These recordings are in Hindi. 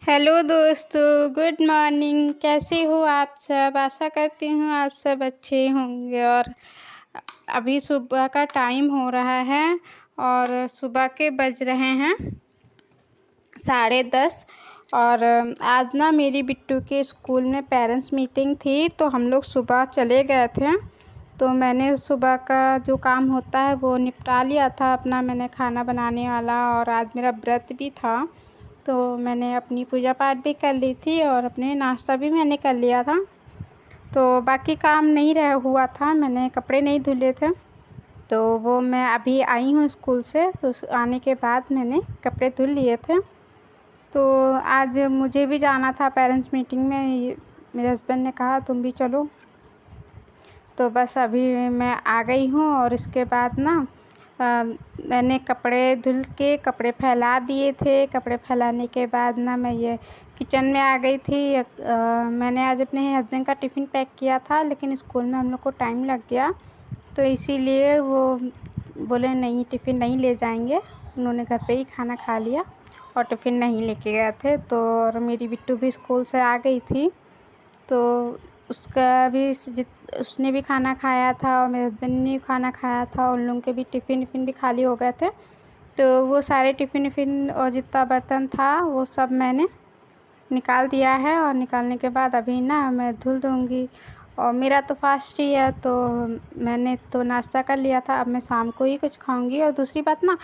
हेलो दोस्तों, गुड मॉर्निंग। कैसे हो आप सब? आशा करती हूँ आप सब अच्छे होंगे। और अभी सुबह का टाइम हो रहा है और सुबह के बज रहे हैं 10:30। और आज ना मेरी बिट्टू के स्कूल में पेरेंट्स मीटिंग थी, तो हम लोग सुबह चले गए थे। तो मैंने सुबह का जो काम होता है वो निपटा लिया था अपना, मैंने खाना बनाने वाला। और आज मेरा व्रत भी था, तो मैंने अपनी पूजा पाठ भी कर ली थी और अपने नाश्ता भी मैंने कर लिया था। तो बाकी काम नहीं रह हुआ था, मैंने कपड़े नहीं धुले थे, तो वो मैं अभी आई हूँ स्कूल से, तो आने के बाद मैंने कपड़े धुल लिए थे। तो आज मुझे भी जाना था पेरेंट्स मीटिंग में, मेरे हस्बैंड ने कहा तुम भी चलो। तो बस अभी मैं आ गई हूँ और इसके बाद ना मैंने कपड़े धुल के कपड़े फैला दिए थे। कपड़े फैलाने के बाद ना मैं ये किचन में आ गई थी। मैंने आज अपने हस्बैंड का टिफ़िन पैक किया था, लेकिन स्कूल में हम लोग को टाइम लग गया, तो इसीलिए वो बोले नहीं टिफ़िन नहीं ले जाएंगे। उन्होंने घर पे ही खाना खा लिया और टिफ़िन नहीं लेके गए थे। तो और मेरी बिट्टू भी स्कूल से आ गई थी, तो उसका भी उसने भी खाना खाया था और मेरे हस्बैंड ने भी खाना खाया था। उन लोगों के भी टिफ़िन भी खाली हो गए थे, तो वो सारे टिफ़िन और जितना बर्तन था वो सब मैंने निकाल दिया है। और निकालने के बाद अभी ना मैं धुल दूँगी। और मेरा तो फास्ट ही है, तो मैंने तो नाश्ता कर लिया था, अब मैं शाम को ही कुछ खाऊंगी। और दूसरी बात ना,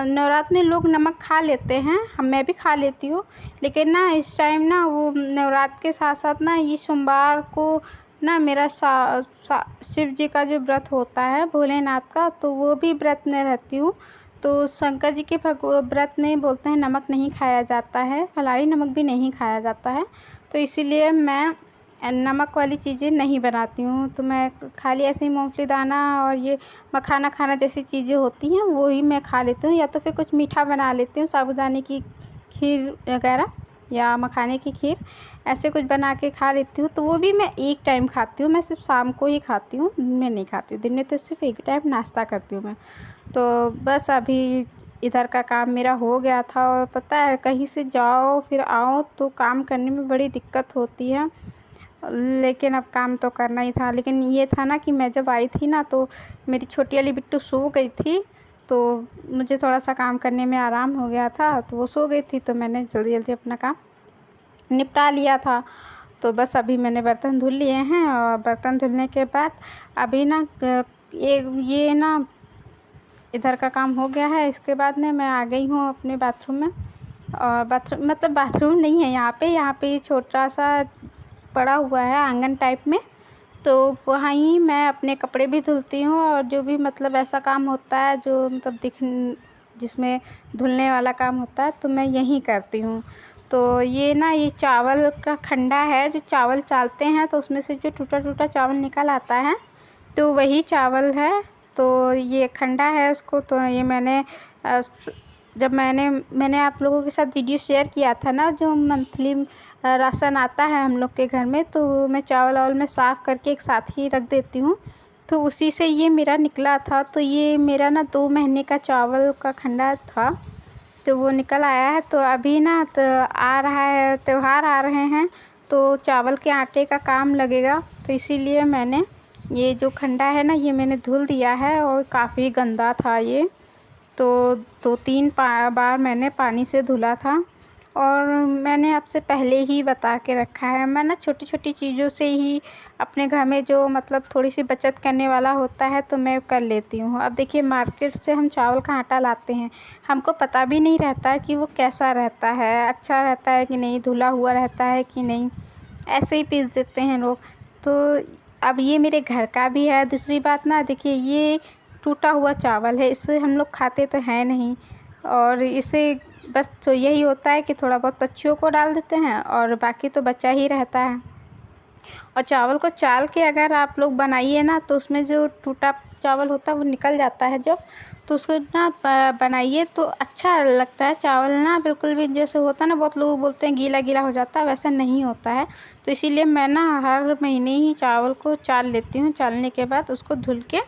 नवरात्र में लोग नमक खा लेते हैं, मैं भी खा लेती हूँ, लेकिन ना इस टाइम ना वो नवरात्र के साथ साथ ना ये सोमवार को ना मेरा शिव जी का जो व्रत होता है भोलेनाथ का, तो वो भी व्रत में रहती हूँ। तो शंकर जी के व्रत में बोलते हैं नमक नहीं खाया जाता है, फलाहारी नमक भी नहीं खाया जाता है, तो इसीलिए मैं नमक वाली चीज़ें नहीं बनाती हूँ। तो मैं खाली ऐसे ही मूंगफली दाना और ये मखाना खाना जैसी चीज़ें होती हैं वो ही मैं खा लेती हूँ, या तो फिर कुछ मीठा बना लेती हूँ, साबूदाने की खीर वगैरह या मखाने की खीर, ऐसे कुछ बना के खा लेती हूँ। तो वो भी मैं एक टाइम खाती हूँ, मैं सिर्फ शाम को ही खाती हूँ, दिन में नहीं खाती हूँ। दिन में तो सिर्फ एक टाइम नाश्ता करती हूँ मैं। तो बस अभी इधर का काम मेरा हो गया था। और पता है कहीं से जाओ फिर आओ तो काम करने में बड़ी दिक्कत होती है, लेकिन अब काम तो करना ही था। लेकिन ये था ना कि मैं जब आई थी ना तो मेरी छोटी वाली बिट्टू सो गई थी, तो मुझे थोड़ा सा काम करने में आराम हो गया था, तो वो सो गई थी, तो मैंने जल्दी जल्दी अपना काम निपटा लिया था। तो बस अभी मैंने बर्तन धुल लिए हैं और बर्तन धुलने के बाद अभी ना ये ना इधर का काम हो गया है। इसके बाद ना मैं आ गई हूँ अपने बाथरूम में। और बाथरूम नहीं है यहाँ पे छोटा सा पड़ा हुआ है आंगन टाइप में, तो वहाँ ही मैं अपने कपड़े भी धुलती हूँ। और जो भी मतलब ऐसा काम होता है जो मतलब जिसमें धुलने वाला काम होता है, तो मैं यहीं करती हूँ। तो ये ना ये चावल का खंडा है, जो चावल चालते हैं तो उसमें से जो टूटा टूटा चावल निकल आता है, तो वही चावल है। तो ये खंडा है उसको, तो ये जब मैंने आप लोगों के साथ वीडियो शेयर किया था ना, जो मंथली राशन आता है हम लोग के घर में, तो मैं चावल में साफ़ करके एक साथ ही रख देती हूँ, तो उसी से ये मेरा निकला था। तो ये मेरा ना 2 महीने का चावल का खंडा था, तो वो निकल आया है। तो अभी ना तो आ रहा है, त्यौहार आ रहे हैं, तो चावल के आटे का काम लगेगा, तो इसीलिए मैंने ये जो खंडा है ना ये मैंने धुल दिया है। और काफ़ी गंदा था ये, तो 2-3 बार मैंने पानी से धुला था। और मैंने आपसे पहले ही बता के रखा है, मैं ना छोटी छोटी चीज़ों से ही अपने घर में जो मतलब थोड़ी सी बचत करने वाला होता है तो मैं कर लेती हूँ। अब देखिए मार्केट से हम चावल का आटा लाते हैं, हमको पता भी नहीं रहता कि वो कैसा रहता है, अच्छा रहता है कि नहीं, धुला हुआ रहता है कि नहीं, ऐसे ही पीस देते हैं लोग। तो अब ये मेरे घर का भी है। दूसरी बात ना देखिए ये टूटा हुआ चावल है, इसे हम लोग खाते तो हैं नहीं, और इसे बस तो यही होता है कि थोड़ा बहुत पक्षियों को डाल देते हैं और बाकी तो बचा ही रहता है। और चावल को चाल के अगर आप लोग बनाइए ना, तो उसमें जो टूटा चावल होता है वो निकल जाता है जब, तो उसको ना बनाइए तो अच्छा लगता है चावल ना, बिल्कुल भी जैसे होता है ना, बहुत लोग बोलते हैं गीला गीला हो जाता है, वैसा नहीं होता है। तो इसीलिए मैं ना हर महीने ही चावल को चाल लेती हूँ, चालने के बाद उसको धुल के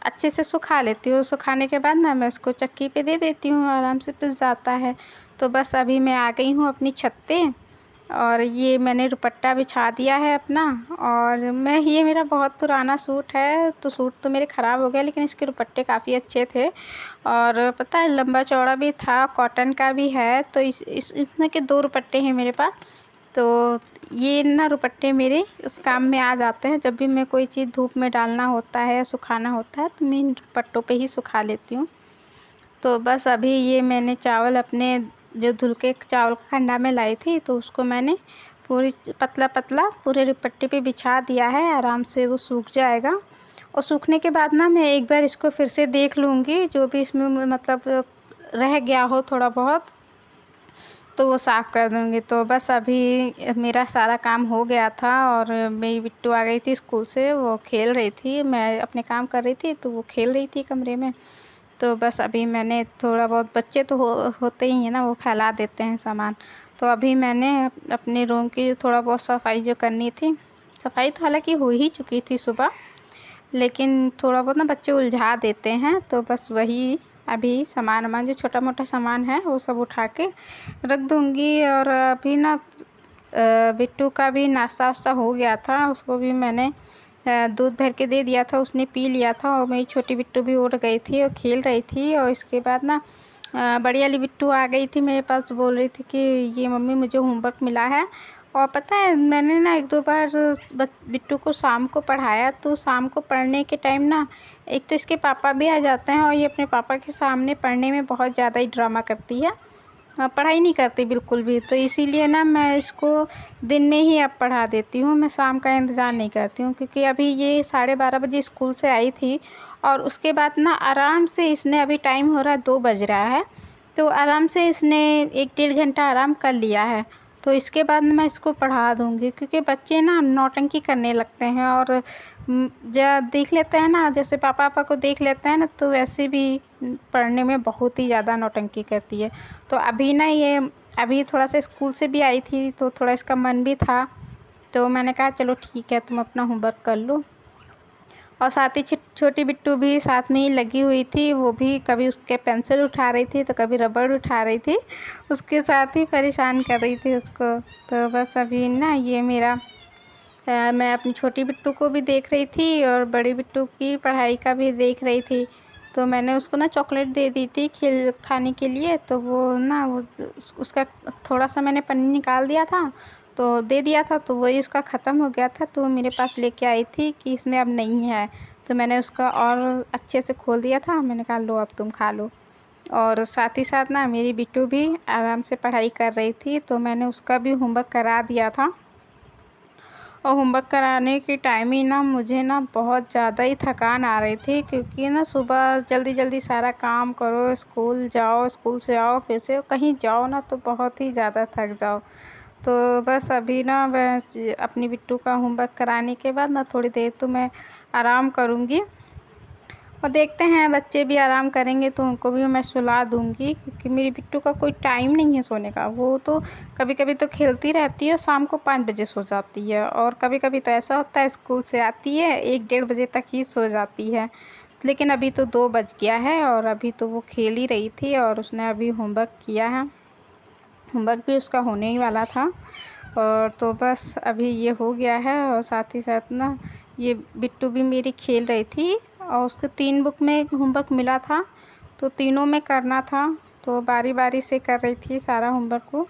अच्छे से सुखा लेती हूँ। सुखाने के बाद ना मैं उसको चक्की पे दे देती हूँ, आराम से पिस जाता है। तो बस अभी मैं आ गई हूँ अपनी छत पे, और ये मैंने दुपट्टा बिछा दिया है अपना। और ये मेरा बहुत पुराना सूट है, तो सूट तो मेरे ख़राब हो गया, लेकिन इसके दुपट्टे काफ़ी अच्छे थे और पता है लंबा चौड़ा भी था, कॉटन का भी है। तो इसमें के 2 दुपट्टे हैं मेरे पास। तो ये ना दुपट्टे मेरे इस काम में आ जाते हैं। जब भी मैं कोई चीज़ धूप में डालना होता है, सुखाना होता है, तो मैं इन दुपट्टों पे ही सुखा लेती हूँ। तो बस अभी ये मैंने चावल अपने जो धुल के चावल का खंडा में लाई थी, तो उसको मैंने पूरी पतला पतला पूरे दुपट्टे पे बिछा दिया है। आराम से वो सूख जाएगा, और सूखने के बाद ना मैं एक बार इसको फिर से देख लूँगी, जो भी इसमें मतलब रह गया हो थोड़ा बहुत, तो वो साफ़ कर दूँगी। तो बस अभी मेरा सारा काम हो गया था, और मेरी बिट्टू आ गई थी स्कूल से, वो खेल रही थी, मैं अपने काम कर रही थी, तो वो खेल रही थी कमरे में। तो बस अभी मैंने थोड़ा बहुत, बच्चे तो होते ही हैं ना, वो फैला देते हैं सामान। तो अभी मैंने अपने रूम की थोड़ा बहुत सफाई जो करनी थी, सफाई तो हालांकि हो ही चुकी थी सुबह, लेकिन थोड़ा बहुत ना बच्चे उलझा देते हैं। तो बस वही अभी सामान जो छोटा मोटा सामान है वो सब उठा के रख दूँगी। और अभी ना बिट्टू का भी नाश्ता वास्ता हो गया था, उसको भी मैंने दूध भर के दे दिया था, उसने पी लिया था। और मेरी छोटी बिट्टू भी उठ गई थी और खेल रही थी। और इसके बाद ना बड़ी वाली बिट्टू आ गई थी मेरे पास, बोल रही थी कि ये मम्मी मुझे होमवर्क मिला है। और पता है मैंने ना 1-2 बार बिट्टू को शाम को पढ़ाया, तो शाम को पढ़ने के टाइम ना एक तो इसके पापा भी आ जाते हैं, और ये अपने पापा के सामने पढ़ने में बहुत ज़्यादा ही ड्रामा करती है, पढ़ाई नहीं करती बिल्कुल भी। तो इसीलिए ना मैं इसको दिन में ही अब पढ़ा देती हूँ, मैं शाम का इंतज़ार नहीं करती हूँ। क्योंकि अभी ये 12:30 बजे स्कूल से आई थी, और उसके बाद ना आराम से इसने, अभी टाइम हो रहा है 2 बज रहा है, तो आराम से इसने 1-1.5 घंटा आराम कर लिया है। तो इसके बाद मैं इसको पढ़ा दूँगी, क्योंकि बच्चे ना नौटंकी करने लगते हैं, और जब देख लेते हैं ना, जैसे पापा को देख लेते हैं ना, तो वैसे भी पढ़ने में बहुत ही ज़्यादा नौटंकी करती है। तो अभी ना ये अभी थोड़ा सा स्कूल से भी आई थी, तो थोड़ा इसका मन भी था, तो मैंने कहा चलो ठीक है तुम अपना होमवर्क कर लो। और साथ ही छोटी बिट्टू भी साथ में ही लगी हुई थी, वो भी कभी उसके पेंसिल उठा रही थी, तो कभी रबड़ उठा रही थी, उसके साथ ही परेशान कर रही थी उसको। तो बस अभी ना ये मेरा मैं अपनी छोटी बिट्टू को भी देख रही थी, और बड़ी बिट्टू की पढ़ाई का भी देख रही थी। तो मैंने उसको ना चॉकलेट दे दी थी खाने के लिए, तो वो ना उसका थोड़ा सा मैंने पन्नी निकाल दिया था, तो दे दिया था, तो वही उसका ख़त्म हो गया था। तो वो मेरे पास लेके आई थी कि इसमें अब नहीं है, तो मैंने उसका और अच्छे से खोल दिया था, मैंने कहा लो अब तुम खा लो। और साथ ही साथ ना मेरी बिट्टू भी आराम से पढ़ाई कर रही थी, तो मैंने उसका भी होमवर्क करा दिया था। और होमवर्क कराने के टाइम ही ना मुझे ना बहुत ज़्यादा ही थकान आ रही थी, क्योंकि ना सुबह जल्दी जल्दी सारा काम करो, स्कूल जाओ, स्कूल से आओ, फिर से कहीं जाओ ना, तो बहुत ही ज़्यादा थक जाओ। तो बस अभी ना मैं अपनी बिट्टू का होमवर्क कराने के बाद ना थोड़ी देर तो मैं आराम करूँगी, और देखते हैं बच्चे भी आराम करेंगे तो उनको भी मैं सुला दूँगी। क्योंकि मेरी बिट्टू का कोई टाइम नहीं है सोने का, वो तो कभी कभी तो खेलती रहती है, शाम को 5 बजे सो जाती है, और कभी कभी तो ऐसा होता है स्कूल से आती है 1-1:30 बजे तक ही सो जाती है। लेकिन अभी तो 2 बज गया है, और अभी तो वो खेल ही रही थी, और उसने अभी होमवर्क किया है, होमवर्क भी उसका होने ही वाला था। और तो बस अभी ये हो गया है। और साथ ही साथ ना ये बिट्टू भी मेरी खेल रही थी, और उसको 3 बुक में होमवर्क मिला था, तो तीनों में करना था, तो बारी बारी से कर रही थी सारा होमवर्क को।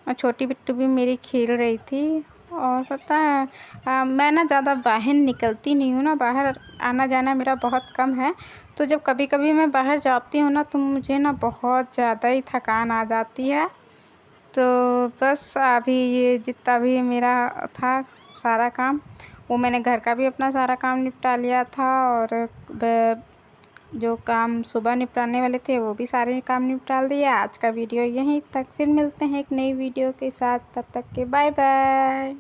और छोटी बिट्टू भी मेरी खेल रही थी। और पता है मैं ना ज़्यादा बाहर निकलती नहीं हूँ ना, बाहर आना जाना मेरा बहुत कम है। तो जब कभी कभी मैं बाहर जाती हूँ ना, तो मुझे ना बहुत ज़्यादा ही थकान आ जाती है। तो बस अभी ये जितना भी मेरा था सारा काम, वो मैंने घर का भी अपना सारा काम निपटा लिया था, और जो काम सुबह निपटाने वाले थे वो भी सारे काम निपटा दिया। आज का वीडियो यहीं तक, फिर मिलते हैं एक नई वीडियो के साथ, तब तक के बाय बाय।